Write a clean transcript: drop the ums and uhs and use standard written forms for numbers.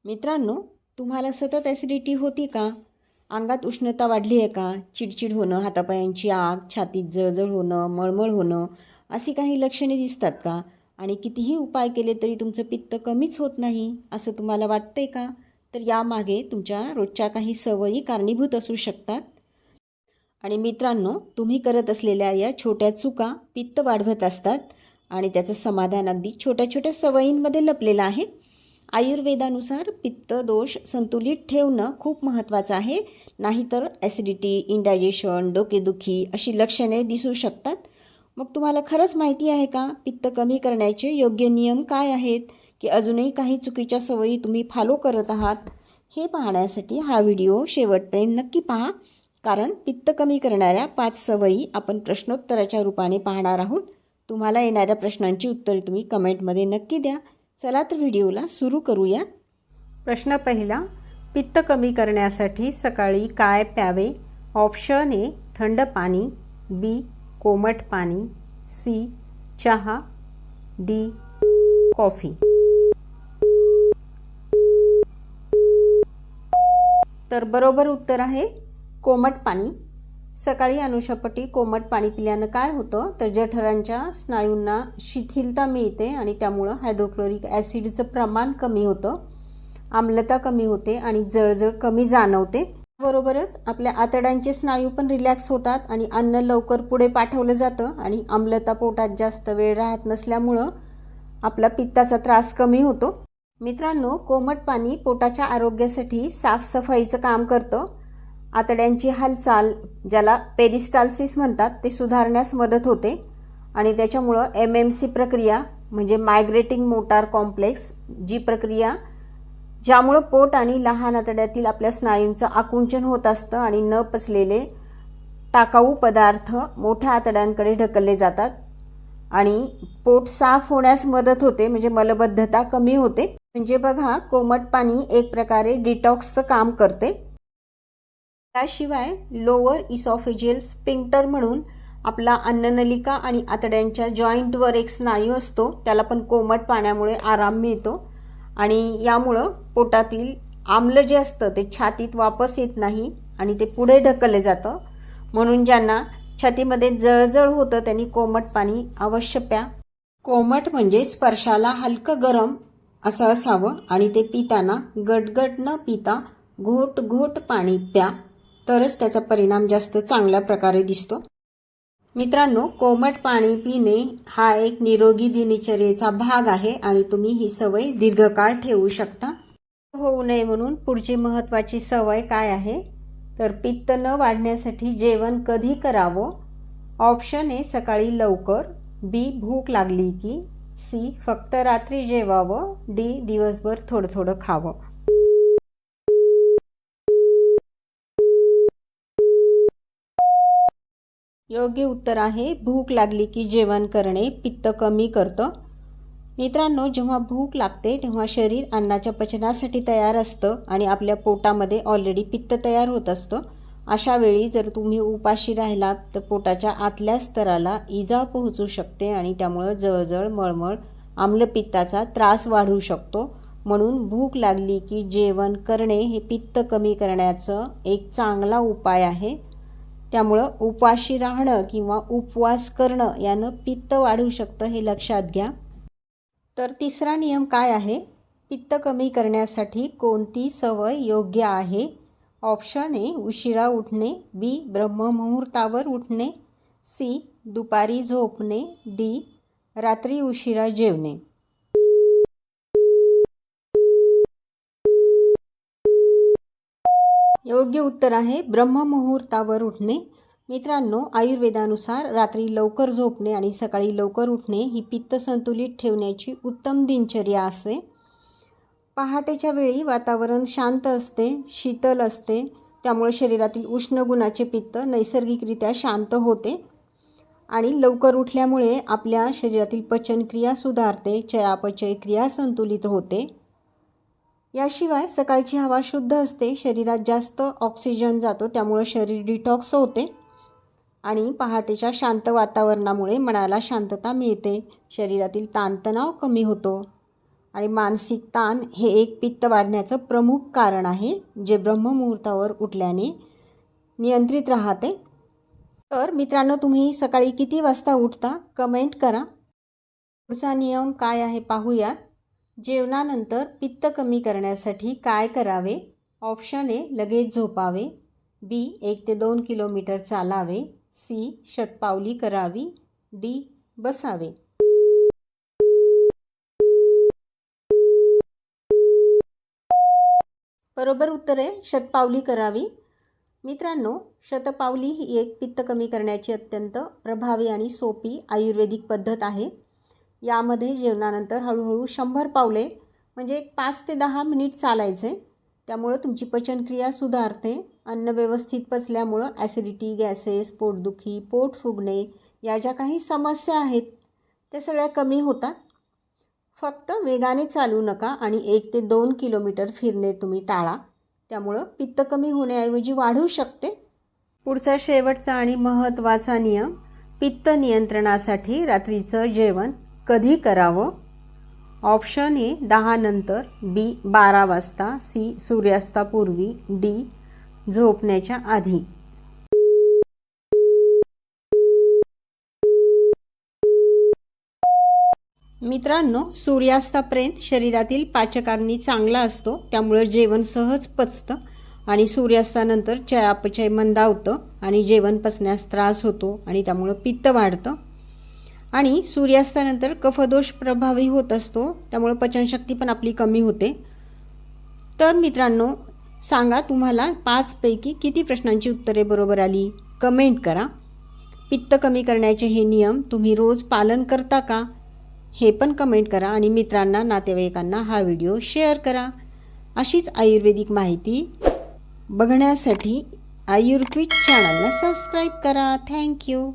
मित्रांनो, तुम्हाला सतत ॲसिडिटी होती का? अंगात उष्णता वाढली आहे का? चिडचिड होणं, हातापायांची आग, छातीत जळजळ होणं, मळमळ होणं, अशी काही लक्षणे दिसतात का? आणि कितीही उपाय केले तरी तुमचं पित्त कमीच होत नाही, असं तुम्हाला वाटतंय का? तर यामागे तुमच्या रोजच्या काही सवयी कारणीभूत असू शकतात. आणि मित्रांनो, तुम्ही करत असलेल्या या छोट्या चुका पित्त वाढवत असतात आणि त्याचं समाधान अगदी छोट्या छोट्या सवयींमध्ये लपलेलं आहे. आयुर्वेदानुसार पित्त दोष संतुलित ठेवणं खूप महत्त्वाचं आहे. नाहीतर ॲसिडिटी, इंडायजेशन, डोकेदुखी अशी लक्षणे दिसू शकतात. मग तुम्हाला खरंच माहिती आहे का पित्त कमी करण्याचे योग्य नियम काय आहेत? की अजूनही काही चुकीच्या सवयी तुम्ही फॉलो करत आहात? हे पाहण्यासाठी हा व्हिडिओ शेवटपर्यंत नक्की पहा. कारण पित्त कमी करणाऱ्या 5 सवयी आपण प्रश्नोत्तराच्या रूपाने पाहणार आहोत. तुम्हाला येणाऱ्या प्रश्नांची उत्तरे तुम्ही कमेंटमध्ये नक्की द्या. चला तर व्हिडिओला सुरू करूया. प्रश्न पहिला, पित्त कमी करण्यासाठी सकाळी काय प्यावे? ऑप्शन ए थंड पाणी, बी कोमट पाणी, सी चहा, डी कॉफी. तर बरोबर उत्तर आहे कोमट पाणी. सकाळी अनुशापोटी कोमट पाणी पिल्यानं काय होतं तर जठरांच्या स्नायूंना शिथिलता मिळते आणि त्यामुळं हायड्रोक्लोरिक ॲसिडचं प्रमाण कमी होतं, आम्लता कमी होते आणि जळजळ कमी जाणवते. बरोबरच आपल्या आतड्यांचे स्नायू पण रिलॅक्स होतात आणि अन्न लवकर पुढे पाठवलं जातं आणि आम्लता पोटात जास्त वेळ राहत नसल्यामुळं आपला पित्ताचा त्रास कमी होतो. मित्रांनो, कोमट पाणी पोटाच्या आरोग्यासाठी साफसफाईचं काम करतं. आतड्यांची हालचाल, ज्याला पेरिस्टाल्सिस म्हणतात, ते सुधारण्यास मदत होते आणि त्याच्यामुळं MMC प्रक्रिया म्हणजे मायग्रेटिंग मोटार कॉम्प्लेक्स, जी प्रक्रिया ज्यामुळं पोट आणि लहान आतड्यातील आपल्या स्नायूंचं आकुंचन होत असतं आणि न पचलेले टाकाऊ पदार्थ मोठ्या आतड्यांकडे ढकलले जातात आणि पोट साफ होण्यास मदत होते, म्हणजे मलबद्धता कमी होते. म्हणजे बघा, कोमट पाणी एक प्रकारे डिटॉक्सचं काम करते. त्याशिवाय लोअर इसॉफेजियल स्पिंक्टर म्हणून आपला अन्ननलिका आणि आतड्यांच्या जॉईंटवर एक स्नायू असतो, त्याला पण कोमट पाण्यामुळे आराम मिळतो आणि यामुळं पोटातील आम्ल जे असतं ते छातीत वापस येत नाही आणि ते पुढे ढकलले जातं. म्हणून ज्यांना छातीमध्ये जळजळ होतं त्यांनी कोमट पाणी अवश्य प्या. कोमट म्हणजे स्पर्शाला हलकं गरम असं असावं आणि ते पिताना गटगट न पिता घोट घोट पाणी प्या, तरच त्याचा परिणाम जास्त चांगल्या प्रकारे दिसतो. मित्रांनो, कोमट पाणी पिणे हा एक निरोगी दिनचर्येचा भाग आहे आणि तुम्ही ही सवय दीर्घकाळ ठेवू शकता. होऊ नये म्हणून पुढची महत्त्वाची सवय काय आहे तर पित्त न वाढण्यासाठी जेवण कधी करावं? ऑप्शन ए सकाळी लवकर, बी भूक लागली की, सी फक्त रात्री जेवावं, डी दिवसभर थोडं थोडं खावं. योग्य उत्तर आहे भूक लागली की जेवण करणे पित्त कमी करतं. मित्रांनो, जेव्हा भूक लागते तेव्हा शरीर अन्नाच्या पचनासाठी तयार असतं आणि आपल्या पोटामध्ये ऑलरेडी पित्त तयार होत असतं. अशा वेळी जर तुम्ही उपाशी राहिलात तर पोटाच्या आतल्या स्तराला इजा पोहोचू शकते आणि त्यामुळं जळजळ, मळमळ, आम्लपित्ताचा त्रास वाढू शकतो. म्हणून भूक लागली की जेवण करणे हे पित्त कमी करण्याचं एक चांगला उपाय आहे. त्यामुळं उपाशी राहणं किंवा उपवास करणं यानं पित्त वाढू शकतं, हे लक्षात घ्या. तर तिसरा नियम काय आहे? पित्त कमी करण्यासाठी कोणती सवय योग्य आहे? ऑप्शन ए उशिरा उठणे, बी ब्रह्ममुहूर्तावर उठणे, सी दुपारी झोपणे, डी रात्री उशिरा जेवणे. योग्य उत्तर आहे ब्रह्ममुहूर्तावर उठणे. मित्रांनो, आयुर्वेदानुसार रात्री लवकर झोपणे आणि सकाळी लवकर उठणे ही पित्त संतुलित ठेवण्याची उत्तम दिनचर्या असते. पहाटेच्या वेळी वातावरण शांत असते, शीतल असते, त्यामुळे शरीरातील उष्ण गुणाचे पित्त नैसर्गिकरित्या शांत होते आणि लवकर उठल्यामुळे आपल्या शरीरातील पचनक्रिया सुधारते, चयापचय क्रिया संतुलित होते. याशिवाय सकाळची हवा शुद्ध असते, शरीरात जास्त ऑक्सिजन जातो, त्यामुळे शरीर डिटॉक्स होते आणि पहाटेच्या शांत वातावरणामुळे मनाला शांतता मिळते, शरीरातील ताणतणाव कमी होतो आणि मानसिक ताण हे एक पित्त वाढण्याचं प्रमुख कारण आहे, जे ब्रह्ममुहूर्तावर उठल्याने नियंत्रित राहते. तर मित्रांनो, तुम्ही सकाळी किती वाजता उठता कमेंट करा. पुढचा नियम काय आहे पाहूयात. जेवणानंतर पित्त कमी करण्यासाठी काय करावे? ऑप्शन ए, लगेच झोपावे. बी, 1 ते 2 किलोमीटर चालावे. सी, शतपावली करावी. डी, बसावे. बरोबर उत्तर आहे शतपावली करावी. मित्रांनो, शतपावली ही एक पित्त कमी करण्याची अत्यंत प्रभावी आणि सोपी आयुर्वेदिक पद्धत आहे. यामध्ये जेवणानंतर हळूहळू 100 पावले म्हणजे 5 ते 10 मिनिट चालायचे. त्यामुळं तुमची पचनक्रिया सुधारते. अन्न व्यवस्थित पचल्यामुळं ॲसिडिटी, गॅसेस, पोटदुखी, पोट फुगणे या ज्या काही समस्या आहेत त्या सगळ्या कमी होतात. फक्त वेगाने चालू नका आणि 1 ते 2 किलोमीटर फिरणे तुम्ही टाळा. त्यामुळं पित्त कमी होण्याऐवजी वाढू शकते. पुढचा शेवटचा आणि महत्त्वाचा नियम, पित्त नियंत्रणासाठी रात्रीचं जेवण कधी करावं? ऑप्शन ए, 10 नंतर. बी, 12 वाजता. सी, सूर्यास्तापूर्वी. डी, झोपण्याच्या आधी. मित्रांनो, सूर्यास्तापर्यंत शरीरातील पाचकाग्नी चांगला असतो, त्यामुळे जेवण सहज पचतं. आणि सूर्यास्तानंतर चयापचय मंदावतं आणि जेवण पचण्यास त्रास होतो आणि त्यामुळं पित्त वाढतं. आणि सूर्यास्तानंतर कफदोष प्रभावी होत असतो, त्यामुळे पचनशक्ती पण आपली कमी होते. तर मित्रांनो, सांगा तुम्हाला 5 पैकी किती प्रश्नांची उत्तरे बरोबर आली? कमेंट करा. पित्त कमी करण्याचे हे नियम तुम्ही रोज पालन करता का? हे पण कमेंट करा आणि मित्रांना, नातेवाईकांना हा व्हिडिओ शेअर करा. अशीच आयुर्वेदिक माहिती बघण्यासाठी आयुर्क्विज चॅनलला सबस्क्राईब करा. थँक्यू.